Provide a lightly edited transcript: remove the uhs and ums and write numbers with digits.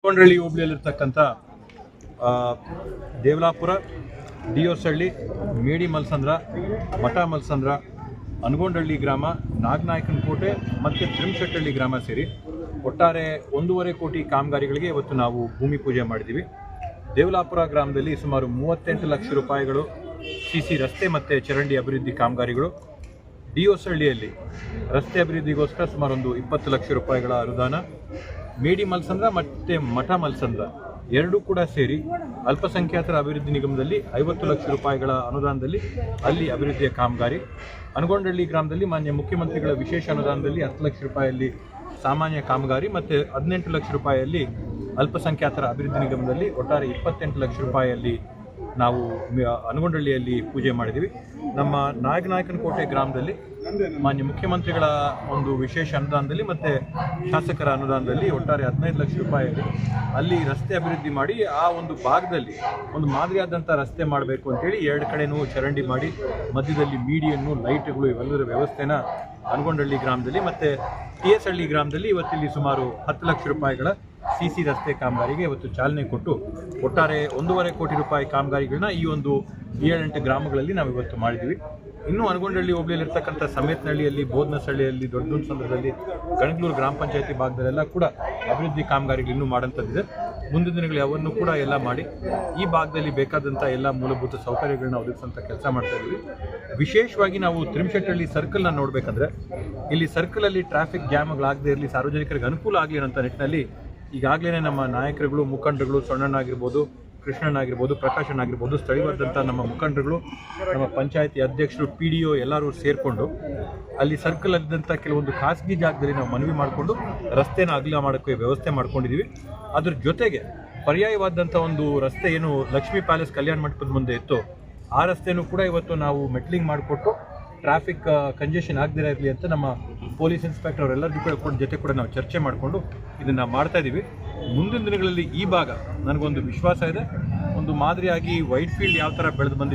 ಕೊಂಡ್ರಳ್ಳಿ ಹೋಬಳಿಯಲ್ಲಿರ್ತಕ್ಕಂಥ ದೇವಲಾಪುರ, ಡಿಯೋಸಳ್ಳಿ, ಮೇಡಿ ಮಲ್ಸಂದ್ರ, ಮಠ ಮಲ್ಸಂದ್ರ, ಅನಗೊಂಡಳ್ಳಿ ಗ್ರಾಮ, ನಾಗನಾಯಕನಕೋಟೆ ಮತ್ತು ತಿರುಮಶೆಟ್ಟಳ್ಳಿ ಗ್ರಾಮ ಸೇರಿ ಒಟ್ಟಾರೆ 1.5 ಕೋಟಿ ಕಾಮಗಾರಿಗಳಿಗೆ ಇವತ್ತು ನಾವು ಭೂಮಿ ಪೂಜೆ ಮಾಡಿದ್ದೀವಿ. ದೇವಲಾಪುರ ಗ್ರಾಮದಲ್ಲಿ ಸುಮಾರು 38 ಲಕ್ಷ ರೂಪಾಯಿಗಳು ಸಿಸಿ ರಸ್ತೆ ಮತ್ತು ಚರಂಡಿ ಅಭಿವೃದ್ಧಿ ಕಾಮಗಾರಿಗಳು. ಡಿಯೋಸಳ್ಳಿಯಲ್ಲಿ ರಸ್ತೆ ಅಭಿವೃದ್ಧಿಗೋಸ್ಕರ ಸುಮಾರು 20 ಲಕ್ಷ ರೂಪಾಯಿಗಳ ಅನುದಾನ. ಮೇಡಿ ಮಲ್ಸಂದ್ರ ಮತ್ತು ಮಠ ಮಲ್ಸಂದ್ರ ಎರಡೂ ಕೂಡ ಸೇರಿ ಅಲ್ಪಸಂಖ್ಯಾತರ ಅಭಿವೃದ್ಧಿ ನಿಗಮದಲ್ಲಿ 50 ಲಕ್ಷ ರೂಪಾಯಿಗಳ ಅನುದಾನದಲ್ಲಿ ಅಲ್ಲಿ ಅಭಿವೃದ್ಧಿಯ ಕಾಮಗಾರಿ. ಅನಗೊಂಡಳ್ಳಿ ಗ್ರಾಮದಲ್ಲಿ ಮಾನ್ಯ ಮುಖ್ಯಮಂತ್ರಿಗಳ ವಿಶೇಷ ಅನುದಾನದಲ್ಲಿ 10 ಲಕ್ಷ ರೂಪಾಯಿಯಲ್ಲಿ ಸಾಮಾನ್ಯ ಕಾಮಗಾರಿ ಮತ್ತು 18 ಲಕ್ಷ ರೂಪಾಯಿಯಲ್ಲಿ ಅಲ್ಪಸಂಖ್ಯಾತರ ಅಭಿವೃದ್ಧಿ ನಿಗಮದಲ್ಲಿ ಒಟ್ಟಾರೆ 28 ಲಕ್ಷ ರೂಪಾಯಿಯಲ್ಲಿ ನಾವು ಅನಗೊಂಡಳ್ಳಿಯಲ್ಲಿ ಪೂಜೆ ಮಾಡಿದ್ದೀವಿ. ನಮ್ಮ ನಾಗನಾಯಕನಕೋಟೆ ಗ್ರಾಮದಲ್ಲಿ ಮಾನ್ಯ ಮುಖ್ಯಮಂತ್ರಿಗಳ ಒಂದು ವಿಶೇಷ ಅನುದಾನದಲ್ಲಿ ಮತ್ತು ಶಾಸಕರ ಅನುದಾನದಲ್ಲಿ ಒಟ್ಟಾರೆ 15 ಲಕ್ಷ ರೂಪಾಯಿಯಲ್ಲಿ ಅಲ್ಲಿ ರಸ್ತೆ ಅಭಿವೃದ್ಧಿ ಮಾಡಿ ಆ ಒಂದು ಭಾಗದಲ್ಲಿ ಒಂದು ಮಾದರಿಯಾದಂಥ ರಸ್ತೆ ಮಾಡಬೇಕು ಅಂತೇಳಿ ಎರಡು ಕಡೆನೂ ಚರಂಡಿ ಮಾಡಿ ಮಧ್ಯದಲ್ಲಿ ಮೀಡಿಯನ್ನು, ಲೈಟ್ಗಳು ಇವೆಲ್ಲದರ ವ್ಯವಸ್ಥೆನ ಅನಗೊಂಡಳ್ಳಿ ಗ್ರಾಮದಲ್ಲಿ ಮತ್ತು TS ಹಳ್ಳಿ ಗ್ರಾಮದಲ್ಲಿ ಇವತ್ತಿಲ್ಲಿ ಸುಮಾರು 10 ಲಕ್ಷ ರೂಪಾಯಿಗಳ CC ರಸ್ತೆ ಕಾಮಗಾರಿಗೆ ಇವತ್ತು ಚಾಲನೆ ಕೊಟ್ಟು ಒಟ್ಟಾರೆ 1.5 ಕೋಟಿ ರೂಪಾಯಿ ಕಾಮಗಾರಿಗಳನ್ನ ಈ ಒಂದು 7-8 ಗ್ರಾಮಗಳಲ್ಲಿ ನಾವು ಇವತ್ತು ಮಾಡಿದ್ದೀವಿ. ಇನ್ನೂ ಅನಗೊಂಡಳ್ಳಿ ಹೋಬಳಿಯಲ್ಲಿರ್ತಕ್ಕಂಥ ಸಮೇತನಹಳ್ಳಿಯಲ್ಲಿ, ಬೋಧನಸಳ್ಳಿಯಲ್ಲಿ, ದೊಡ್ಡಗುಂಡಸಂದ್ರದಲ್ಲಿ, ಗಣಗ್ಲೂರು ಗ್ರಾಮ ಪಂಚಾಯತಿ ಭಾಗದಲ್ಲೆಲ್ಲ ಕೂಡ ಅಭಿವೃದ್ಧಿ ಕಾಮಗಾರಿಗಳು ಇನ್ನೂ ಮಾಡೋಂಥದ್ದಿದೆ. ಮುಂದಿನ ದಿನಗಳು ಯಾವನ್ನೂ ಕೂಡ ಎಲ್ಲ ಮಾಡಿ ಈ ಭಾಗದಲ್ಲಿ ಬೇಕಾದಂಥ ಎಲ್ಲ ಮೂಲಭೂತ ಸೌಕರ್ಯಗಳನ್ನ ಒದಗಿಸೋಂಥ ಕೆಲಸ ಮಾಡ್ತಾ ಇದ್ದೀವಿ. ವಿಶೇಷವಾಗಿ ನಾವು ತಿರುಮಶೆಟ್ಟಳ್ಳಿ ಸರ್ಕಲ್ನ ನೋಡಬೇಕಂದ್ರೆ ಇಲ್ಲಿ ಸರ್ಕಲಲ್ಲಿ ಟ್ರಾಫಿಕ್ ಜಾಮ್ಗಳಾಗದೇ ಇರಲಿ, ಸಾರ್ವಜನಿಕರಿಗೆ ಅನುಕೂಲ ಆಗಲಿ ಅನ್ನೋಂಥ ನಿಟ್ಟಿನಲ್ಲಿ ಈಗಾಗಲೇ ನಮ್ಮ ನಾಯಕರುಗಳು, ಮುಖಂಡರುಗಳು, ಸೊಣ್ಣನಾಗಿರ್ಬೋದು, ಕೃಷ್ಣನಾಗಿರ್ಬೋದು, ಪ್ರಕಾಶನಾಗಿರ್ಬೋದು, ಸ್ಥಳೀಯವಾದಂಥ ನಮ್ಮ ಮುಖಂಡರುಗಳು, ನಮ್ಮ ಪಂಚಾಯತಿ ಅಧ್ಯಕ್ಷರು, PDO ಎಲ್ಲರೂ ಸೇರಿಕೊಂಡು ಅಲ್ಲಿ ಸರ್ಕಲಲ್ಲಿದ್ದಂಥ ಕೆಲವೊಂದು ಖಾಸಗಿ ಜಾಗದಲ್ಲಿ ನಾವು ಮನವಿ ಮಾಡಿಕೊಂಡು ರಸ್ತೆನ ಅಗಲ ಮಾಡೋಕ್ಕೆ ವ್ಯವಸ್ಥೆ ಮಾಡ್ಕೊಂಡಿದ್ದೀವಿ. ಅದ್ರ ಜೊತೆಗೆ ಪರ್ಯಾಯವಾದಂಥ ಒಂದು ರಸ್ತೆ ಏನು ಲಕ್ಷ್ಮೀ ಪ್ಯಾಲೇಸ್ ಕಲ್ಯಾಣ ಮಂಟಪದ ಮುಂದೆ ಇತ್ತು, ಆ ರಸ್ತೆನೂ ಕೂಡ ಇವತ್ತು ನಾವು ಮೆಟ್ಲಿಂಗ್ ಮಾಡಿಕೊಟ್ಟು ಟ್ರಾಫಿಕ್ ಕಂಜೆಷನ್ ಆಗದಿರ ಇರಲಿ ಅಂತ ನಮ್ಮ ಪೊಲೀಸ್ ಇನ್ಸ್ಪೆಕ್ಟರ್ ಅವರೆಲ್ಲರಿಗೂ ಕೂಡ ಜೊತೆ ಕೂಡ ನಾವು ಚರ್ಚೆ ಮಾಡಿಕೊಂಡು ಇದನ್ನು ಮಾಡ್ತಾ ಇದ್ದೀವಿ. ಮುಂದಿನ ದಿನಗಳಲ್ಲಿ ಈ ಭಾಗ ನನಗೊಂದು ವಿಶ್ವಾಸ ಇದೆ, ಒಂದು ಮಾದರಿಯಾಗಿ ವೈಟ್ ಫೀಲ್ಡ್ ಯಾವ ಥರ ಬೆಳೆದು ಬಂದಿದೆ